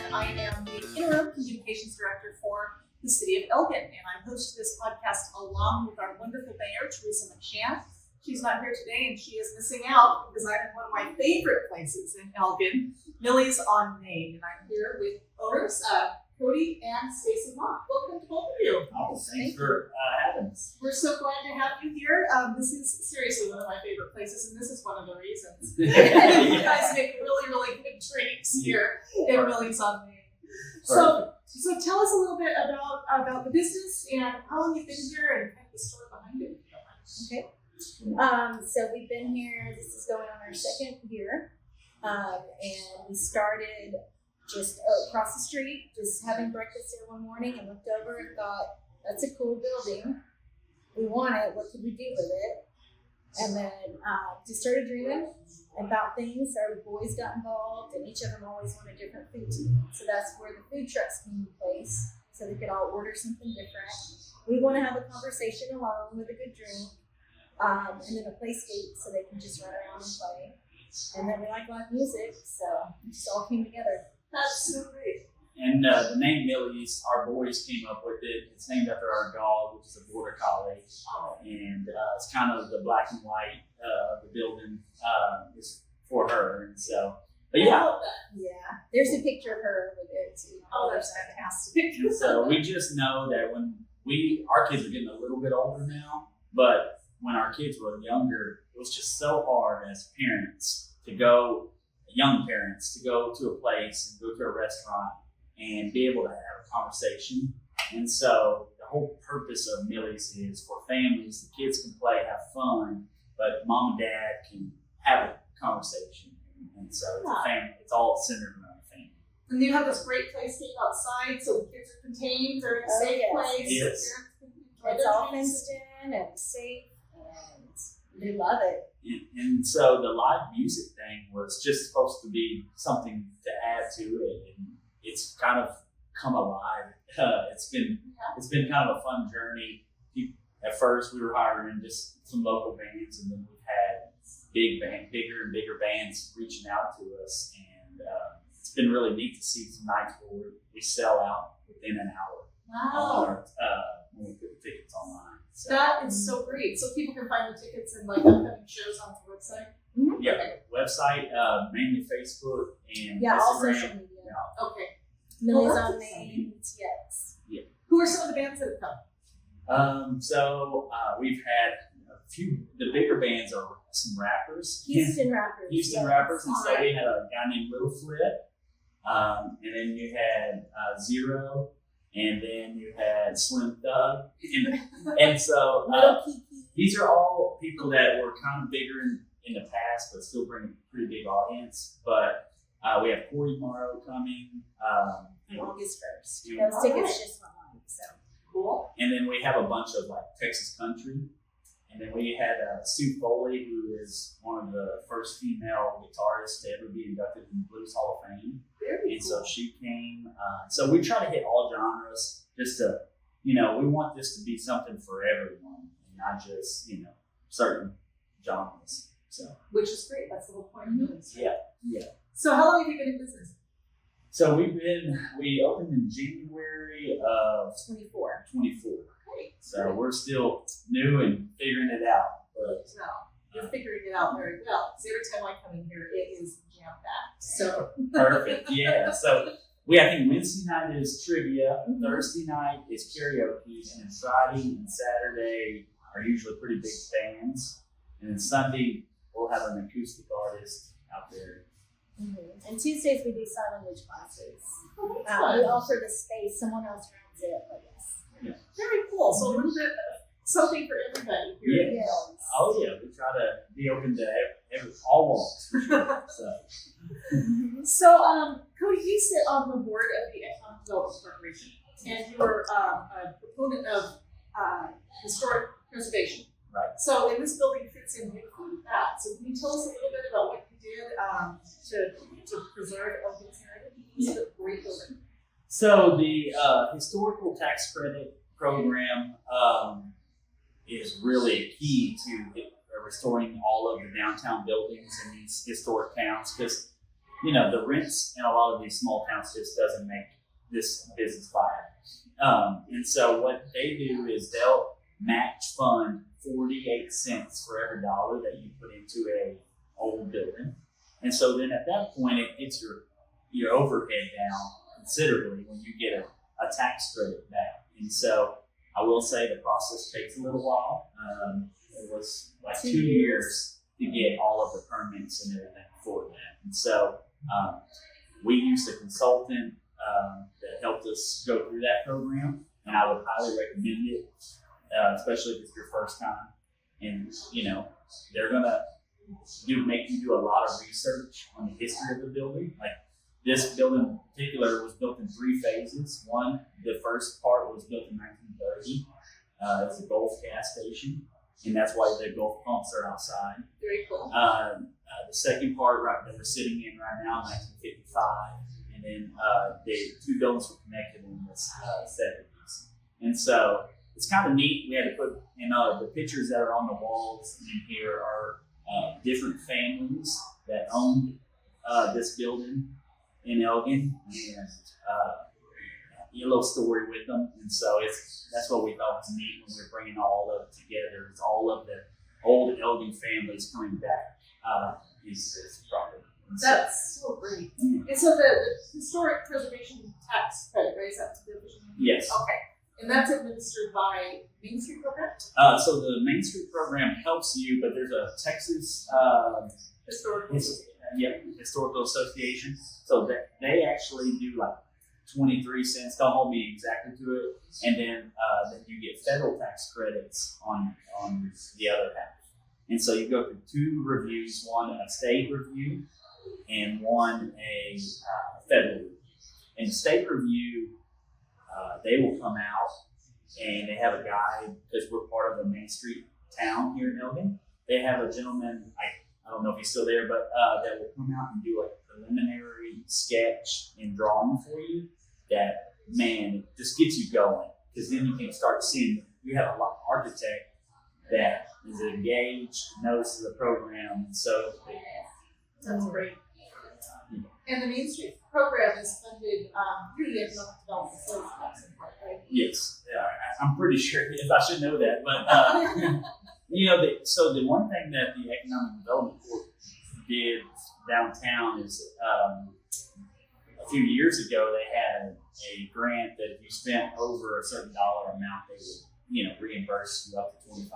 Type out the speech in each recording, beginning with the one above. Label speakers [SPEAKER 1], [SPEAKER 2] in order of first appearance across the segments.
[SPEAKER 1] and I am the interim communications director for the city of Elgin. And I host this podcast along with our wonderful mayor, Teresa McShann. She's not here today, and she is missing out because I'm in one of my favorite places in Elgin, Millie's on Main. And I'm here with owners, Cody and Stacy Mauck. Welcome to both of you.
[SPEAKER 2] Oh, thanks for having us.
[SPEAKER 1] We're so glad to have you here. This is seriously one of my favorite places, and this is one of the reasons. You guys make really, really good drinks here in Millie's on Main. So tell us a little bit about the business and how long you've been here and kind of the story behind it.
[SPEAKER 3] Okay. So we've been here, this is going on our second year, and we started just across the street, just having breakfast there one morning and looked over and thought, that's a cool building. We want it, what could we do with it? And then just started dreaming about things. Our boys got involved, and each of them always wanted a different food to eat. So that's where the food trucks came into place, so they could all order something different. We want to have a conversation alone with a good drink. And then a playscape so they can just run around and play. And then we like live music, so it just all came together.
[SPEAKER 1] That's so great.
[SPEAKER 2] And the name Millie's, our boys came up with it. It's named after our dog, which is a border collie. And it's kind of the black and white, the building is for her. And so, but yeah.
[SPEAKER 3] Yeah, there's a picture of her over there too.
[SPEAKER 1] Oh, that's fantastic.
[SPEAKER 2] So we just know that when our kids are getting a little bit older now, but when our kids were younger, it was just so hard as parents young parents, to go to a place and go to a restaurant and be able to have a conversation. And so the whole purpose of Millie's is for families. The kids can play, have fun, but mom and dad can have a conversation. And so it's a family. It's all centered around the family.
[SPEAKER 1] And you have this great playscape outside, so the kids are contained. They're in a safe place.
[SPEAKER 2] Yes.
[SPEAKER 3] It's all fenced in and safe. They love it.
[SPEAKER 2] And so the live music thing was just supposed to be something to add to it, and it's kind of come alive. It's been kind of a fun journey. At first, we were hiring just some local bands, and then we've had bigger and bigger bands reaching out to us, and it's been really neat to see some nights where we sell out within an hour.
[SPEAKER 1] Wow.
[SPEAKER 2] When we put the tickets online. So.
[SPEAKER 1] That is so great. So people can find the tickets and like upcoming shows on the website?
[SPEAKER 3] Mm-hmm.
[SPEAKER 2] Yeah, website, mainly Facebook and
[SPEAKER 3] Instagram. All social media.
[SPEAKER 2] Yeah.
[SPEAKER 1] Okay.
[SPEAKER 3] Millie's on Main, yes.
[SPEAKER 1] Yeah. Who are some of the bands that have come?
[SPEAKER 2] We've had a few. The bigger bands are some rappers.
[SPEAKER 3] Houston rappers.
[SPEAKER 2] Rappers, and so we had a guy named Little Flip, and then you had Zero. And then you had Slim Thug, and so these are all people that were kind of bigger in the past, but still bring a pretty big audience. But we have Corey Morrow coming
[SPEAKER 3] August 1st. Those tickets just went on, so
[SPEAKER 1] cool.
[SPEAKER 2] And then we have a bunch of like Texas country, and then we had Sue Foley, who is one of the first female guitarists to ever be inducted in the Blues Hall of Fame. And so she came. So we try to hit all genres, just to, we want this to be something for everyone, and not just, certain genres. So,
[SPEAKER 1] which is great. That's the whole point of this.
[SPEAKER 2] Yeah.
[SPEAKER 1] So how long have you been in business?
[SPEAKER 2] So we opened in January of
[SPEAKER 3] 24.
[SPEAKER 1] Great.
[SPEAKER 2] So we're still new and figuring it out. But
[SPEAKER 1] you're figuring it out very well. Because every time I come in here, it is jam-packed. So
[SPEAKER 2] perfect. Yeah. So I think Wednesday night is trivia, Thursday night is karaoke, and then Friday and Saturday are usually pretty big bands. And then Sunday we'll have an acoustic artist out there.
[SPEAKER 3] Mm-hmm. And Tuesdays we do sign language classes.
[SPEAKER 1] Oh,
[SPEAKER 3] we offer the space, someone else runs it, but yes.
[SPEAKER 2] Yeah.
[SPEAKER 1] Very cool. So a little bit something for everybody here.
[SPEAKER 2] Yeah. Oh yeah, we try to be open to all walks. For sure.
[SPEAKER 1] So, Cody, you sit on the board of the Economic Development Corporation, and you are a proponent of historic preservation.
[SPEAKER 2] Right.
[SPEAKER 1] So, and this building fits in beautifully with that. So, can you tell us a little bit about what you did to preserve Elgin's heritage? It's a great building.
[SPEAKER 2] So, the historical tax credit program is really key to restoring all of the downtown buildings in these historic towns, because the rents in a lot of these small towns just doesn't make this business viable. And so what they do is they'll match fund 48 cents for every dollar that you put into a old building. And so then at that point, it gets your overhead down considerably when you get a tax credit back. And so I will say the process takes a little while. It was like 2 years to get all of the permits and everything for that. And so we used a consultant that helped us go through that program, and I would highly recommend it, especially if it's your first time. And they're gonna make you do a lot of research on the history of the building. Like this building in particular was built in 3 phases. One, the first part was built in 1930. It was a Gulf gas station, and that's why the Gulf pumps are outside.
[SPEAKER 1] Very cool.
[SPEAKER 2] The second part that we're sitting in right now, 1955, and then the 2 buildings were connected in the 70s. And so it's kind of neat. We had to put the pictures that are on the walls in here are different families that owned this building in Elgin, and a little story with them. And so that's what we thought was neat when we were bringing all of it together. It's all of the old Elgin families coming back into this property.
[SPEAKER 1] That's so great. And so the historic preservation tax credit, right? Is that the official name?
[SPEAKER 2] Yes.
[SPEAKER 1] Okay. And that's administered by Main Street program?
[SPEAKER 2] So the Main Street program helps you, but there's a Texas Historical Association. So that they actually do like 23 cents. Don't hold me exactly to it. And then you get federal tax credits on the other half. And so you go through 2 reviews, one a state review and one a federal review. And state review, they will come out and they have a guide, because we're part of a Main Street town here in Elgin. They have a gentleman, I don't know if he's still there, but that will come out and do like a preliminary sketch and drawing for you that, man, it just gets you going. Because then you can start seeing, you have a lot of architect that is engaged, knows the program, and so
[SPEAKER 1] That's great. And the Main Street program is funded through the economic development sales tax, right?
[SPEAKER 2] yes, I'm pretty sure. I should know that, but so the one thing that the Economic Development Corp did downtown is a few years ago they had a grant that if you spent over a certain dollar amount, they would reimburse you up to $25,000.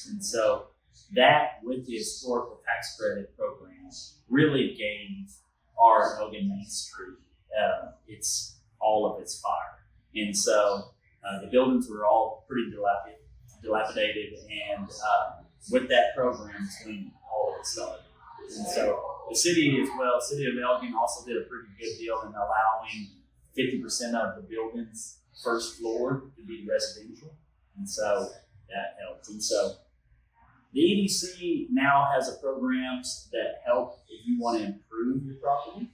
[SPEAKER 2] And so that, with the historical tax credit program, really gave our Elgin Main Street it's all of its fire. And so the buildings were all pretty dilapidated, and with that program, it's when all of it started. And so the city as well, City of Elgin also did a pretty good deal in allowing 50% of the building's first floor to be residential. And so that helped. And so the EDC now has a programs that help if you want to improve your property.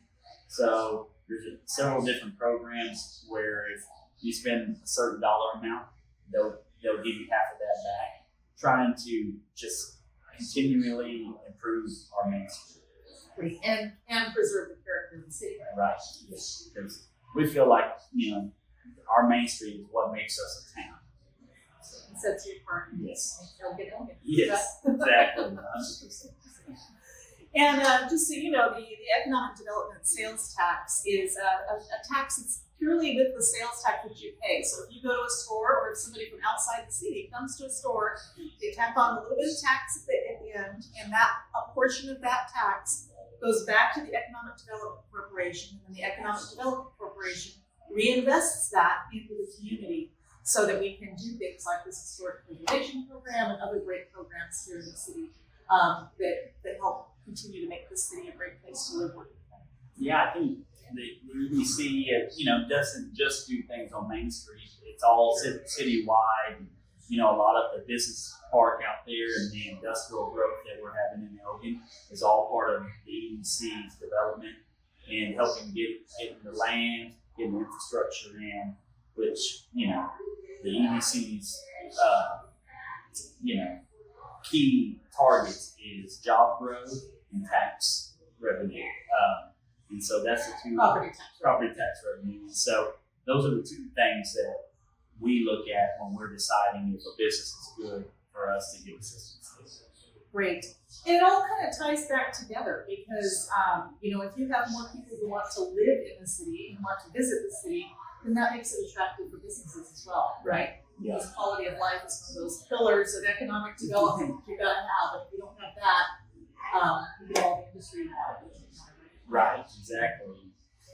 [SPEAKER 2] So there's several different programs where if you spend a certain dollar amount, they'll give you half of that back, trying to just continually improve our Main Street.
[SPEAKER 1] And preserve the character of the city, right?
[SPEAKER 2] Right. Yes. Because we feel like, our Main Street is what makes us a town.
[SPEAKER 1] It sets you apart.
[SPEAKER 2] Yes.
[SPEAKER 1] Elgin.
[SPEAKER 2] Yes, exactly. 100%.
[SPEAKER 1] And just so you know, the economic development sales tax is a tax that's purely with the sales tax that you pay. So if you go to a store, or if somebody from outside the city comes to a store, they tack on a little bit of tax at the end, and a portion of that tax goes back to the Economic Development Corporation, and then the Economic Development Corporation reinvests that into the community so that we can do things like this historic preservation program and other great programs here in the city that help continue to make this city a great place to live, work, and play.
[SPEAKER 2] Yeah, I think the EDC, doesn't just do things on Main Street. It's all citywide. A lot of the business park out there and the industrial growth that we're having in Elgin is all part of the EDC's development and helping getting the land, getting the infrastructure in, which, the EDC's, key targets is job growth and tax revenue. And so that's the two
[SPEAKER 1] Property tax.
[SPEAKER 2] property tax revenue. And so those are the two things that we look at when we're deciding if a business is good for us to give assistance to.
[SPEAKER 1] Great. And it all kind of ties back together because, if you have more people who want to live in the city and want to visit the city, then that makes it attractive for businesses as well, right?
[SPEAKER 2] Yeah.
[SPEAKER 1] Because quality of life is one of those pillars of economic development you gotta have. If you don't have that, you get all the industry involved.
[SPEAKER 2] Right, exactly.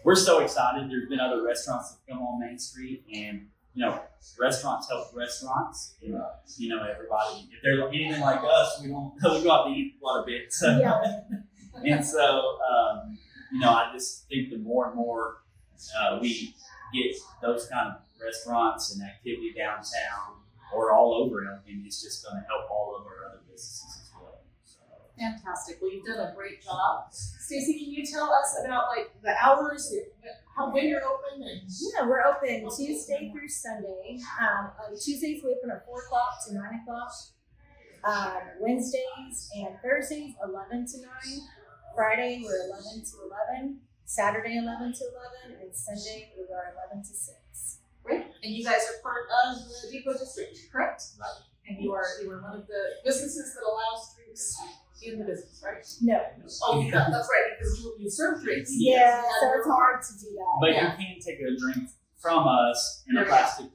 [SPEAKER 2] We're so excited. There's been other restaurants that come on Main Street, and restaurants help restaurants. And, everybody, if they're anything like us, we go out to eat quite a bit. So,
[SPEAKER 3] Yeah.
[SPEAKER 2] and so, I just think the more and more we get those kind of restaurants and activity downtown or all over Elgin, it's just going to help all of our other businesses as well. So.
[SPEAKER 1] Fantastic. Well, you've done a great job. Stacey, can you tell us about the hours, when you're open? And
[SPEAKER 3] Yeah, we're open Tuesday through Sunday. On Tuesdays we open at 4 o'clock to 9 o'clock. Wednesdays and Thursdays 11 to 9. Friday we're 11 to 11. Saturday 11 to 11, and Sunday we are 11 to 6.
[SPEAKER 1] Great. And you guys are part of the Depot District, correct?
[SPEAKER 2] Right.
[SPEAKER 1] And you are one of the businesses that allows drinks in the business, right?
[SPEAKER 3] No.
[SPEAKER 1] Oh, that's right, because you serve drinks.
[SPEAKER 3] Yeah, so it's hard to do that.
[SPEAKER 2] But
[SPEAKER 1] Yeah.
[SPEAKER 2] you can take a drink from us in a plastic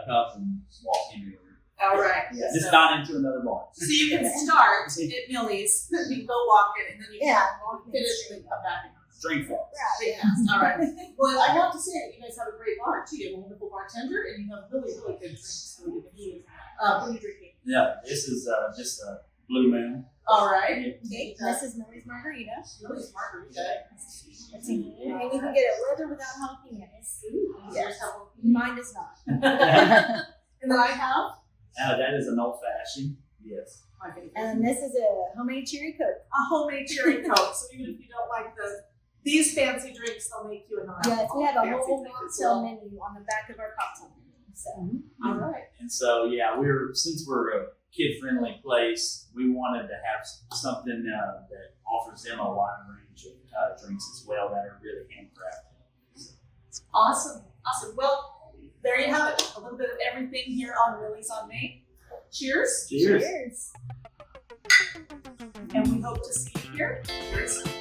[SPEAKER 2] cup and walk in there.
[SPEAKER 1] All right.
[SPEAKER 3] Yeah.
[SPEAKER 2] Just not into another bar.
[SPEAKER 1] So you can start at Millie's, you can go walk it, and then you
[SPEAKER 3] Yeah.
[SPEAKER 1] can finish and then come back.
[SPEAKER 2] Drink from us.
[SPEAKER 3] Right.
[SPEAKER 1] Yeah. All right. Well, I have to say that you guys have a great bar too. You have a wonderful bartender, and you have really, really good drinks. So what are you drinking?
[SPEAKER 2] Yeah, this is just a Blue Moon.
[SPEAKER 1] All right.
[SPEAKER 3] Okay, this is Millie's Margarita.
[SPEAKER 1] Millie's margarita.
[SPEAKER 3] That's and you can get it with or without jalapenos.
[SPEAKER 1] Yes.
[SPEAKER 3] Mine does not.
[SPEAKER 1] And then I have
[SPEAKER 2] That is an old fashioned. Yes.
[SPEAKER 1] my favorite.
[SPEAKER 3] And this is a homemade cherry Coke.
[SPEAKER 1] A homemade cherry Coke. So even if you don't like these fancy drinks, they'll make you a non.
[SPEAKER 3] Yes, we have a
[SPEAKER 1] fancy
[SPEAKER 3] whole
[SPEAKER 1] drink as
[SPEAKER 3] cocktail
[SPEAKER 1] well.
[SPEAKER 3] menu on the back of our cocktail menu. So
[SPEAKER 1] All right.
[SPEAKER 2] And so, since we're a kid-friendly place, we wanted to have something that offers them a wide range of drinks as well that are really handcrafted.
[SPEAKER 1] Awesome. Well, there you have it. A little bit of everything here on Millie's on Main. Cheers.
[SPEAKER 2] Cheers.
[SPEAKER 3] cheers.
[SPEAKER 1] And we hope to see you here very soon.